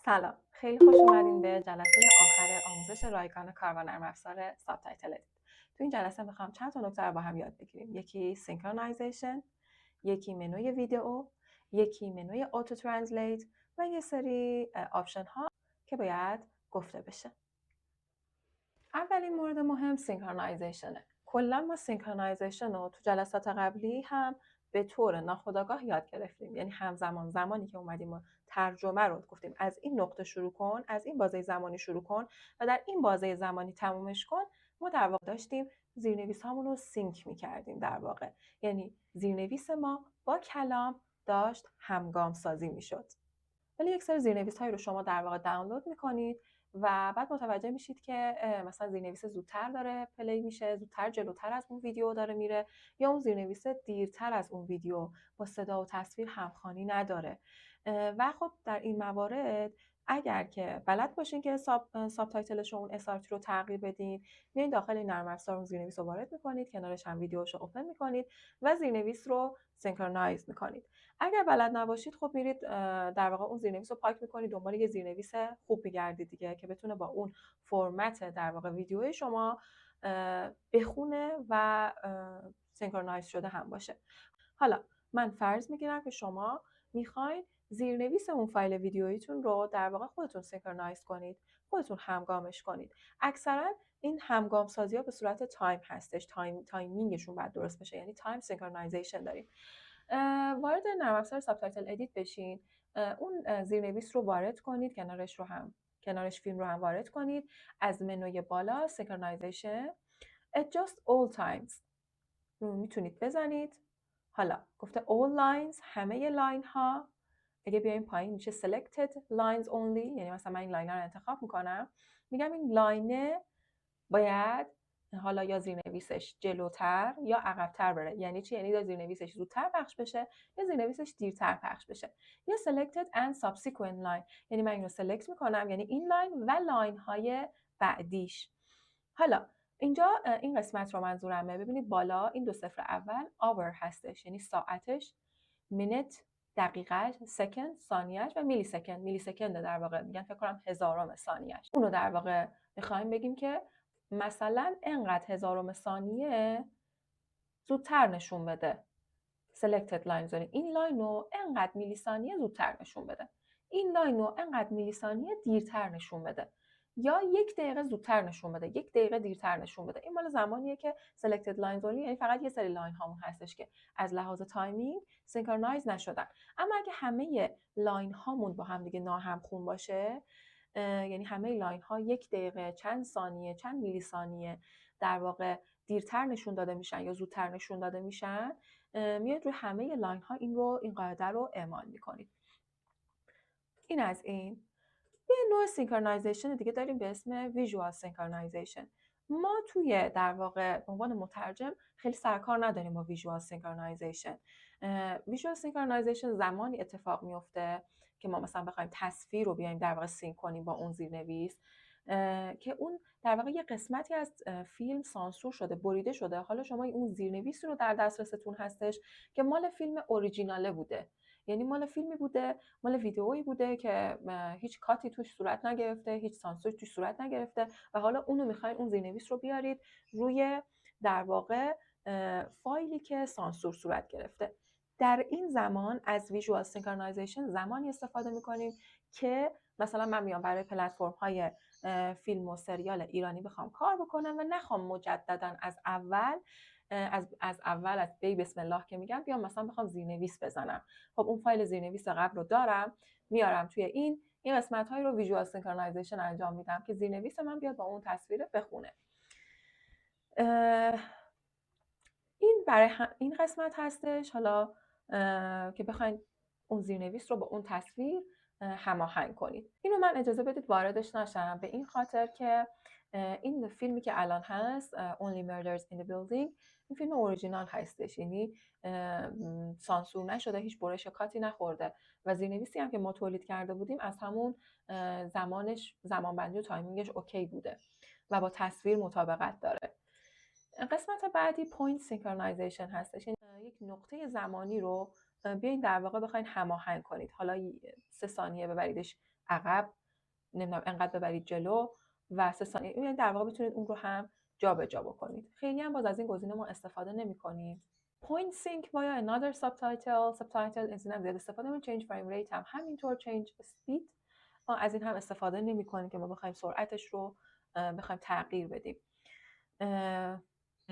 سلام، خیلی خوش اومدین به جلسه آخر آموزش رایگان کار با نرم افزار سابتایتل ادیت. تو این جلسه میخوام چند تا نکته رو با هم یاد بگیریم. یکی سینکرونایزیشن، یکی منوی ویدیو، یکی منوی اوتو ترنسلیت و یه سری آپشن ها که باید گفته بشه. اولین مورد مهم سینکرونایزیشنه. کلا ما سینکرونایزیشن رو تو جلسات قبلی هم به طور ناخودآگاه یاد گرفتیم. یعنی همزمان زمانی که اومدیم و ترجمه رو گفتیم از این نقطه شروع کن، از این بازه زمانی شروع کن و در این بازه زمانی تمومش کن، ما در واقع داشتیم زیرنویس هامون رو سینک می‌کردیم در واقع. یعنی زیرنویس ما با کلام داشت همگام سازی میشد. ولی یک سری زیرنویس هایی رو شما در واقع دانلود میکنید و بعد متوجه میشید که مثلا زیرنویس زودتر داره پلی میشه، زودتر جلوتر از اون ویدیو داره میره، یا اون زیرنویس دیرتر از اون ویدیو با صدا و تصویر همخوانی نداره. و خب در این موارد اگر که بلد باشین که ساب تایتلش اون اسارتی رو تغییر بدین، میایین داخل این نرم افزار اون زیرنویس رو وارد میکنید، کنارش هم ویدیوش رو اوپن میکنید و زیرنویس رو سینکرونایز میکنید. اگر بلد نباشید خب میرید در واقع اون زیرنویس رو پاک میکنید، دنبال یه زیرنویس خوب میگردید دیگه که بتونه با اون فرمت در واقع ویدیوی شما بخونه و سینکرونایز شده هم باشه. حالا من فرض میگیرم که شما میخواین زیرنویس اون فایل ویدیوییتون رو در واقع خودتون سینکرونایز کنید، خودتون همگامش کنید. اکثرا این همگام سازی ها به صورت تایم هستش، تایمینگشون باید درست بشه، یعنی تایم سینکرونایزیشن داریم. وارد نرم افزار سابتایتل ادیت بشین، اون زیرنویس رو وارد کنید، کنارش فیلم رو هم وارد کنید. از منوی بالا سینکرونایزیشن adjust all times رو میتونید بزنید. حالا گفته all lines، همه لاین ها. اگه بیایم پایین میشه selected lines only، یعنی مثلا من این لاین رو انتخاب میکنم، میگم این لاینه باید حالا یا زیرنویسش جلوتر یا عقب‌تر بره. یعنی چی؟ یعنی یا زیرنویسش زودتر پخش بشه یا زیرنویسش دیرتر پخش بشه. یا selected and subsequent line، یعنی من اینو سلکت میکنم، یعنی این لاین و لاین های بعدیش. حالا اینجا این قسمت رو منظورمه، ببینید بالا این دو صفر اول hour هستش، یعنی ساعتش، minute دقیقهش، سکند ثانیهش و میلی سکند، میلی سکند در واقع میگن فکر کنم هزارم ثانیهش. اونو در واقع میخوایم بگیم که مثلا انقدر هزارم ثانیه زودتر نشون بده. selected line داریم، این لاین رو انقدر میلی ثانیه زودتر نشون بده، این لاین رو انقدر میلی ثانیه دیرتر نشون بده، یا 1 دقیقه زودتر نشون بده، 1 دقیقه دیرتر نشون بده. این مال زمانیه که selected lines only، یعنی فقط یه سری لاین هامون هستش که از لحاظ تایمینگ سینکرونایز نشدن. اما اگه همه لاین هامون با هم دیگه ناهمخون باشه، یعنی همه لاین ها 1 دقیقه، چند ثانیه، چند میلی ثانیه در واقع دیرتر نشون داده میشن یا زودتر نشون داده میشن، میاد روی همه لاین ها این قاعده رو اعمال میکنید. این از این. یه نوع سینکرونایزیشن دیگه داریم به اسم ویژوال سینکرونایزیشن. ما توی در واقع به عنوان مترجم خیلی سرکار نداریم با ویژوال سینکرونایزیشن. ویژوال سینکرونایزیشن زمانی اتفاق میفته که ما مثلا بخوایم تصویر رو بیایم در واقع سینک کنیم با اون زیرنویس، که اون در واقع یه قسمتی از فیلم سانسور شده، بریده شده. حالا شما اون زیرنویس رو در دسترستون هستش که مال فیلم اوریجیناله بوده، یعنی مال فیلمی بوده، مال ویدئویی بوده که هیچ کاتی توش صورت نگرفته، هیچ سانسوری توش صورت نگرفته و حالا اونو میخواین اون زیرنویس رو بیارید روی در واقع فایلی که سانسور صورت گرفته. در این زمان از ویژوال سینکرونایزیشن زمانی استفاده میکنیم که مثلا من میام برای پلتفرم های فیلم و سریال ایرانی بخوام کار بکنم و نخوام مجددا از اول از بی بسم الله که میگم بیام مثلا بخوام زیرنویس بزنم. خب اون فایل زیرنویس قبل رو دارم، میارم توی این قسمت هایی رو ویژوال سینکرونایزیشن انجام میدم که زیرنویس من بیاد با اون تصویر بخونه. این برای این قسمت هستش. حالا که بخواید اون زیرنویس رو با اون تصویر هماهنگ کنید. اینو من اجازه بدید واردش نشم، به این خاطر که این فیلمی که الان هست Only Murders in the Building، این فیلم اورجینال هستش، یعنی سانسور نشده، هیچ برش کاتی نخورده و زیرنویسی هم که ما تولید کرده بودیم از همون زمانبندی و تایمینگش اوکی بوده و با تصویر مطابقت داره. قسمت بعدی پوینت سینکرونایزیشن هستش، یعنی یک نقطه زمانی رو بیاین در واقع بخواین هماهنگ کنید. حالا 3 ثانیه ببریدش عقب، نمیدونم انقدر ببرید جلو و 3 ثانیه، یعنی در واقع بتونید اون رو هم جابجا بکنید. خیلی هم باز از این گزینه ما استفاده نمی‌کنیم. Point sync via another subtitle از این هم زیاد استفاده نمی‌کنیم. change frame rate هم همینطور، change speed ما از این هم استفاده نمی‌کنیم که ما بخوایم سرعتش رو بخوایم تغییر بدیم.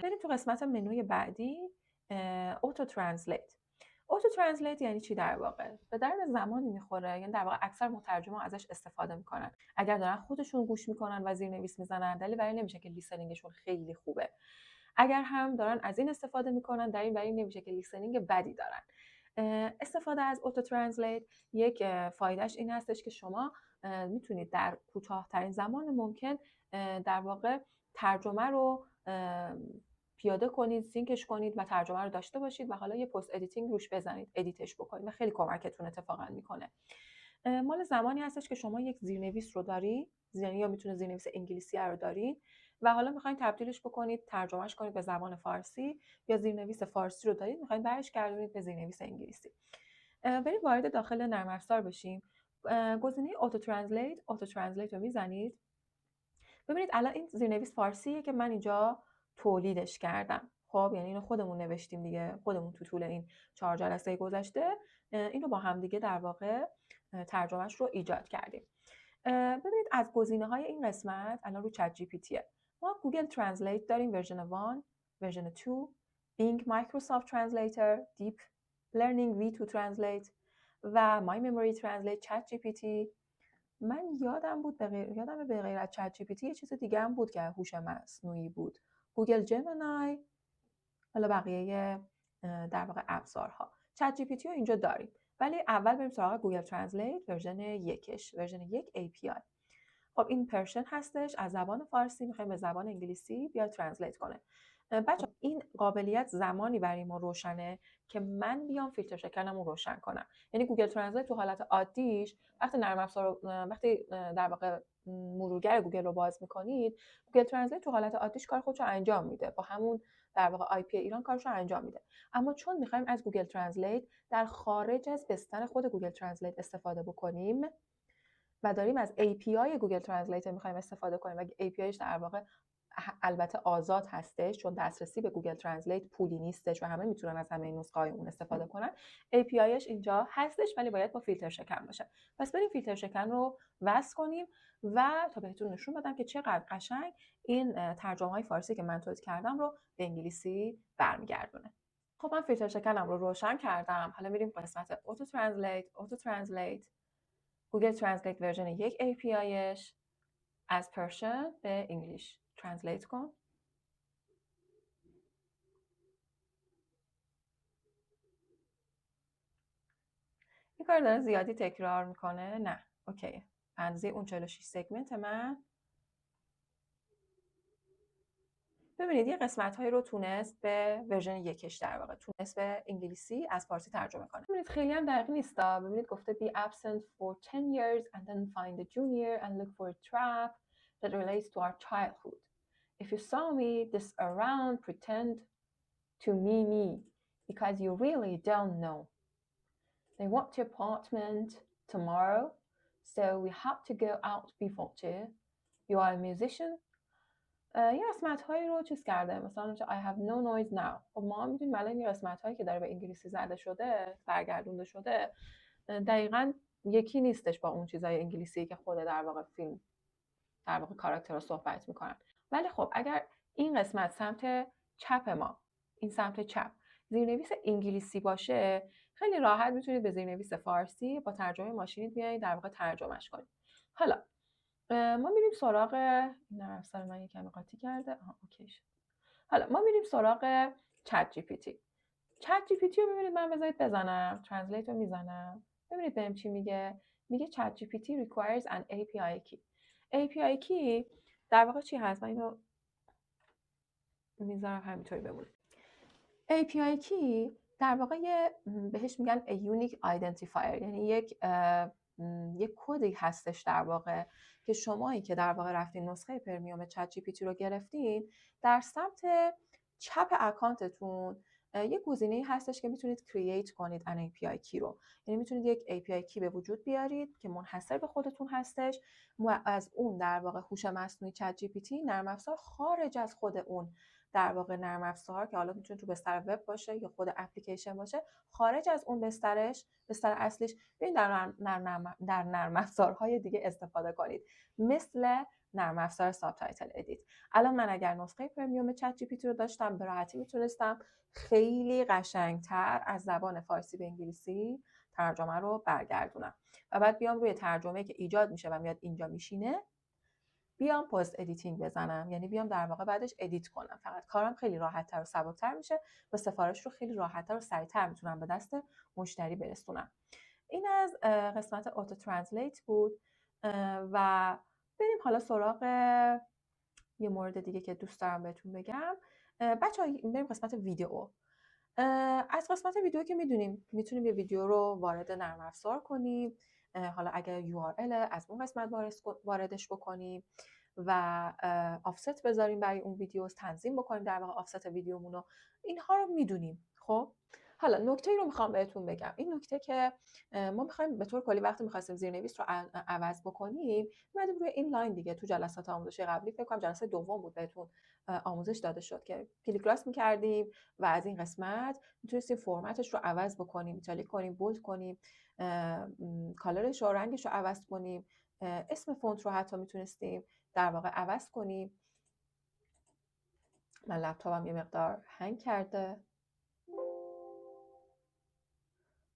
بریم تو قسمت منوی بعدی، اوتو ترنسلیت. اوتو ترنسلیت یعنی چی در واقع؟ به درد زمانی میخوره، یعنی در واقع اکثر مترجما ازش استفاده میکنن اگر دارن خودشون گوش میکنن و زیرنویس میزنن، دلیل بر این نمیشه که لیسنینگشون خیلی خوبه. اگر هم دارن از این استفاده میکنن، دلیل بر این نمیشه که لیسنینگ بدی دارن. استفاده از اوتو ترنسلیت یک فایدهش این هستش که شما میتونید در کوتاه‌ترین زمان ممکن در واقع ترجمه رو پیاده کنید، سینکش کنید و ترجمه رو داشته باشید و حالا یه پست ادیتینگ روش بزنید، ادیتش بکنید و خیلی کمکتون اتفاقا میکنه. مال زمانی هستش که شما یک زیرنویس رو دارید، یا میتونه زیرنویس انگلیسی رو دارید و حالا میخواین تبدیلش بکنید، ترجمهش کنید به زبان فارسی، یا زیرنویس فارسی رو دارید میخواین برش گردونید به زیرنویس انگلیسی. بریم وارد داخل نرم افزار بشیم. گزینه اوتو ترنسلیت رو میزنید. ببینید الان این زیرنویس فارسیه که من اینجا تولیدش کردم. خب یعنی اینو خودمون نوشتیم دیگه، خودمون تو طول این 4 جلسه گذشته اینو با هم دیگه در واقع ترجمهش رو ایجاد کردیم. ببینید از گزینه‌های این قسمت الان رو چت جی پی تیه. ما گوگل ترنسلیت داریم ورژن 1، ورژن 2، بینگ مایکروسافت ترنسلیتر، دیپ لرنینگ وی 2 ترنسلیت و مای مموری ترنسلیت، چت جی پی تی. من یادم به غیر از چت جی پی تی یه چیز دیگه هم بود که هوش مصنوعی بود، گوگل جمینای، حالا بقیه در واقع ابزارها. چت جی پی تی رو اینجا داریم، ولی اول بریم سراغ گوگل ترنسلیت ورژن 1. ورژن 1 API. خب این پرشن هستش، از زبان فارسی میخوایم به زبان انگلیسی بیا ترنسلیت کنه. بچه این قابلیت زمانی برای ما روشنه که من بیام فیلتر شکنم رو روشن کنم. یعنی گوگل ترنسلیت تو حالت عادیش وقتی نرم افزار وقتی در واقع مرورگر گوگل رو باز میکنید، گوگل ترنسلیت تو حالت عادیش کار خودش رو انجام میده، با همون در واقع آی پی ایران کارش رو انجام میده. اما چون میخوایم از گوگل ترنسلیت در خارج از بستر خود گوگل ترنسلیت استفاده بکنیم و داریم از API گوگل ترنسلیت میخوایم استفاده کنیم و APIش در واقع البته آزاد هستش، چون دسترسی به گوگل ترنسلیت پولی نیستش و همه میتونن از همه نسخه‌های اون استفاده کنن. APIش اینجا هستش ولی باید با فیلتر شکن باشه. پس بریم فیلتر شکن رو وصل کنیم و تا بهتون نشون بدم که چقدر قشنگ این ترجمه‌های فارسی که من تولید کردم رو به انگلیسی برمیگردونه. خب من فیلتر شکنم رو روشن کردم. حالا میریم قسمت اوتو ترنسلیت گوگل ترنسلیت ورژن 1 APIش از پرشن به انگلیش ترنسلیت کن. این کار داره زیادی تکرار میکنه؟ نه، اوکی. اندازه اون 46 سگمنت من. ببینید یه قسمت هایی رو تونست به ورژن 1 در واقع تونست به انگلیسی از فارسی ترجمه کنه. ببینید خیلی هم دقیق نیست. ببینید گفته be absent for 10 years and then find a junior and look for a trap that relates to our childhood. If you saw me this around, pretend to me because you really don't know. They want your apartment tomorrow, so we have to go out before 2. You are a musician. یه قسمت هایی رو چیز کرده، مثلا I have no noise now. خب ما میدونیم الان این قسمت هایی که داره به انگلیسی زده شده، برگردونده شده، دقیقاً یکی نیستش با اون چیزای انگلیسی که خود در واقع فیلم در واقع کاراکتر رو صحبت میکنن. ولی خب اگر این قسمت سمت چپ ما، این سمت چپ زیرنویس انگلیسی باشه، خیلی راحت میتونید به زیرنویس فارسی با ترجمه ماشینی بیاید در واقع ترجمهش کنید. حالا ما میریم سراغ این نرم افزار من یکم قاطی کرده. اوکی شد. حالا ما میریم سراغ چت جی پی تی. چت جی پی تی رو ببینید، من بذارید بزنم ترنسلیت رو میزنم، ببینید بهم چی میگه. میگه چت جی پی تی requires an API key. API key در واقع چی هست؟ من اینو میذارم همینطوری بمونه. API key در واقع بهش میگن a unique identifier، یعنی یک کدی هستش در واقع که شمایی که در واقع رفتین نسخه پرمیوم چت جی پی تی رو گرفتین، در سمت چپ اکانتتون یه گزینه‌ای هستش که میتونید کرییت کنید ان API کی رو، یعنی میتونید یک API کی به وجود بیارید که منحصر به خودتون هستش و از اون در واقع هوش مصنوعی چت جی پی تی نرم افزار خارج از خود اون در واقع نرم افزار که حالا میتونه تو بستر وب باشه یا خود اپلیکیشن باشه، خارج از اون بستر اصلیش بیاین در نرم افزارهای دیگه استفاده کنید، مثل نرم افزار سابتایتل ادیت. الان من اگر نسخه پرمیوم چت جی پی تی رو داشتم، به راحتی میتونستم خیلی قشنگتر از زبان فارسی به انگلیسی ترجمه رو برگردونم و بعد بیام روی ترجمه که ایجاد میشه و میاد اینجا میشینه بیام پست ادیتینگ بزنم، یعنی بیام در واقع بعدش ادیت کنم. فقط کارم خیلی راحت‌تر و سبک‌تر میشه و سفارش رو خیلی راحت‌تر و سریع‌تر میتونم به دست مشتری برسونم. این از قسمت اوتو ترنسلیت بود و بریم حالا سراغ یه مورد دیگه که دوست دارم بهتون بگم. بچه‌ها بریم قسمت ویدیو. از قسمت ویدیو که میتونیم یه ویدیو رو وارد نرم افزار کنیم، حالا اگر URL از اون قسمت واردش بکنیم و آفست بذاریم برای اون ویدیو، تنظیم بکنیم در واقع آفست ویدیومون رو، اینها رو میدونیم. خب حالا نکته ای رو میخوام بهتون بگم، این نکته که ما میخوایم به طور کلی وقتی میخواستیم زیرنویس رو عوض بکنیم اومدیم روی این لاین دیگه. تو جلسات آموزشی قبلی فکر کنم جلسه دوم بود بهتون آموزش داده شد که کلیک راست میکردیم و از این قسمت میتونستیم فرمتش رو عوض بکنیم، ایتالیک کنیم، بولد کنیم، کالرش رو، رنگش رو عوض کنیم، اسم فونت رو حتی میتونستیم در واقع عوض کنیم. من لپتاپم یه مقدار هنگ کرده.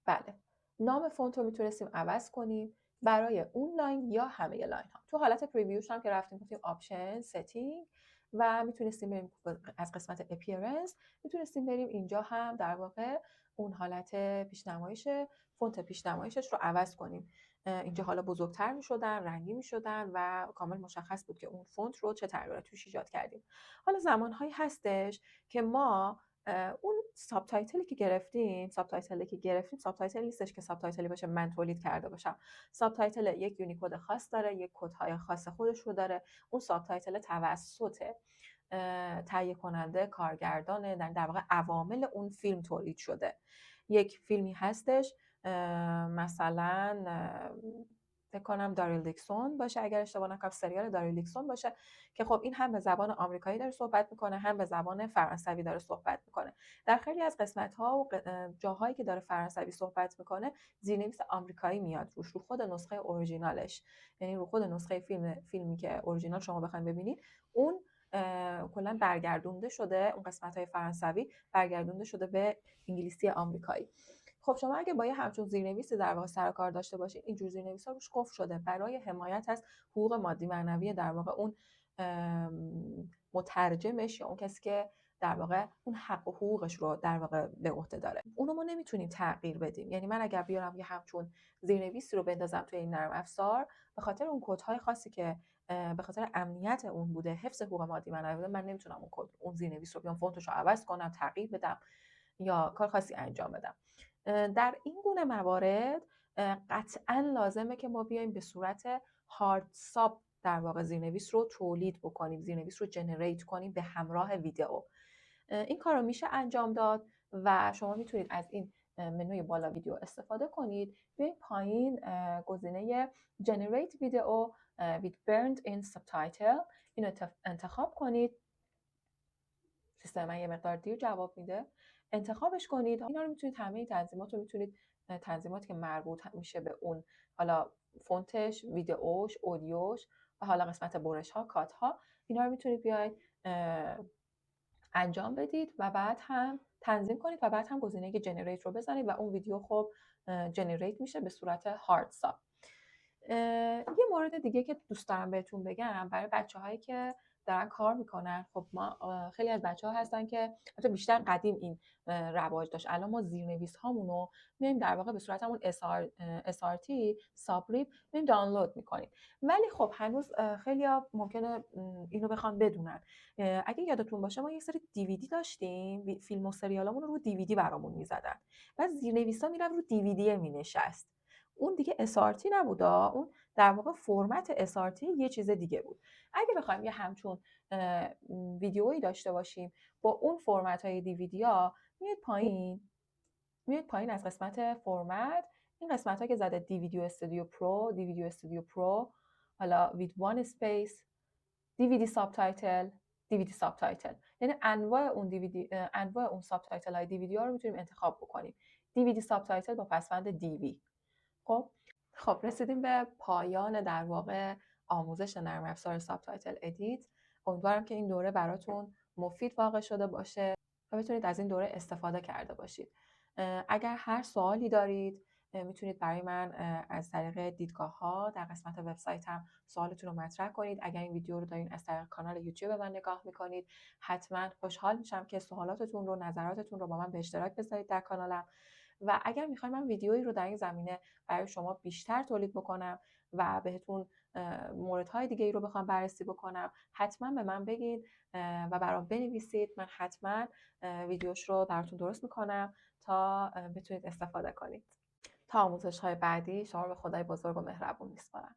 بله، نام فونت رو میتونستیم عوض کنیم برای اون لاین یا همه لاین ها. تو حالت پریویوش هم که رفتیم گفتیم آپشن، ستینگ و میتونستیم بریم از قسمت اپیرنس میتونستیم بریم اینجا هم در واقع اون حالت پیشنمایش فونت پیشنمایشش رو عوض کنیم. اینجا حالا بزرگتر میشدن، رنگی میشدن و کامل مشخص بود که اون فونت رو چه تغییراتی توش ایجاد کردیم. حالا زمانهایی هستش که ما اون سابتایتلی که گرفتیم سابتایتل نیستش که سابتایتلی باشه من تولید کرده باشم. سابتایتل یک یونیکد خاص داره، یک کدهای خاص خودش رو داره. اون سابتایتل توسط تهیه کننده، کارگردان، در واقع عوامل اون فیلم تولید شده. یک فیلمی هستش مثلا فکر کنم داریل دیکسون باشه اگر اشتباه نکنم، سریال داریل دیکسون باشه که خب این هم به زبان آمریکایی داره صحبت میکنه هم به زبان فرانسوی داره صحبت میکنه. در خیلی از قسمت ها و جاهایی که داره فرانسوی صحبت میکنه زیرنویس آمریکایی میاد روش، رو خود نسخه اورجینالش، یعنی رو خود نسخه فیلمی که اورجینال شما بخواید ببینید اون کلا برگردونده شده، اون قسمت های فرانسوی برگردونده شده به انگلیسی آمریکایی. خب شما اگه با یه همچون زیرنویسی در واقع سر کار داشته باشید، اینجور زیرنویس‌ها روش قفل شده برای حمایت از حقوق مادی معنوی در واقع اون مترجمش یا اون کسی که در واقع اون حق و حقوقش رو در واقع به عهده داره. اونو ما نمیتونیم تغییر بدیم. یعنی من اگر بیارم یه همچون زیرنویسی رو بندازم توی این نرم افزار، به خاطر اون کدهای خاصی که به خاطر امنیت اون بوده، حفظ حقوق مادی معنوی بوده، من نمیتونم اون زیرنویس رو بیام فونتش رو عوض کنم، تغییر بدم یا کار خاصی انجام بدم. در این گونه موارد قطعا لازمه که ما بیایم به صورت هارد ساب در واقع زیرنویس رو تولید بکنیم، زیرنویس رو جنریت کنیم به همراه ویدیو. این کار رو میشه انجام داد و شما میتونید از این منوی بالا ویدیو استفاده کنید. بیاین پایین گزینه Generate Video with Burned in Subtitle اینو انتخاب کنید. سیستم من یه مقدار دیر جواب میده. انتخابش کنید. اینا رو میتونید همه تنظیمات رو میتونید تنظیماتی که مربوط میشه به اون، حالا فونتش، ویدئوش، اودیوش و حالا قسمت برش ها، کات ها، اینا رو میتونید بیاید انجام بدید و بعد هم تنظیم کنید و بعد هم گزینه جنریت رو بزنید و اون ویدیو خب جنریت میشه به صورت هارد ساب. یه مورد دیگه که دوست دارم بهتون بگم برای بچه‌هایی که دارن کار میکنن، خب ما خیلی از بچه‌ها هستن که حتی بیشتر قدیم این رواج داشت، الان ما زیرنویس هامونو میایم در واقع به صورت همون SRT سابریب میایم دانلود میکنیم، ولی خب هنوز خیلی‌ها ممکنه اینو بخوان بدونن. اگه یادتون باشه ما یه سری DVD داشتیم، فیلم و سریالامون رو DVD برامون میزدن، بعد زیرنویسا میرفت رو DVD مینشست. اون دیگه SRT نبود، اون در واقع فرمت SRT یه چیز دیگه بود. اگه بخوایم یه همچون ویدیویی داشته باشیم با اون فرمت های DVD ها، میاد پایین از قسمت فرمت، این قسمت ها که زده دیویدیو استودیو پرو، دیویدیو استودیو پرو، حالا with one space، DVD سابتایتل، DVD سابتایتل، یعنی انواع اون سابتایتل های DVD ها رو میتونیم انتخاب بکنیم. DVD سابتایتل با پسوند DV. خب رسیدیم به پایان در واقع آموزش نرم افزار سابتایتل ادیت. امیدوارم که این دوره براتون مفید واقع شده باشه و بتونید از این دوره استفاده کرده باشید. اگر هر سوالی دارید میتونید برای من از طریق دیدگاه‌ها در قسمت وبسایتم سوالتون رو مطرح کنید. اگر این ویدیو رو دارین از طریق کانال یوتیوب من نگاه میکنید، حتما خوشحال میشم که سوالاتتون رو، نظراتتون رو با من به اشتراک بذارید در کانالم. و اگر میخواید من ویدیویی رو در این زمینه برای شما بیشتر تولید بکنم و بهتون موردهای دیگه ای رو بخوام بررسی بکنم، حتما به من بگید و برام بنویسید. من حتما ویدیوش رو براتون درست میکنم تا بتونید استفاده کنید. تا آموزش های بعدی شما رو به خدای بزرگ و مهربون میسپارم.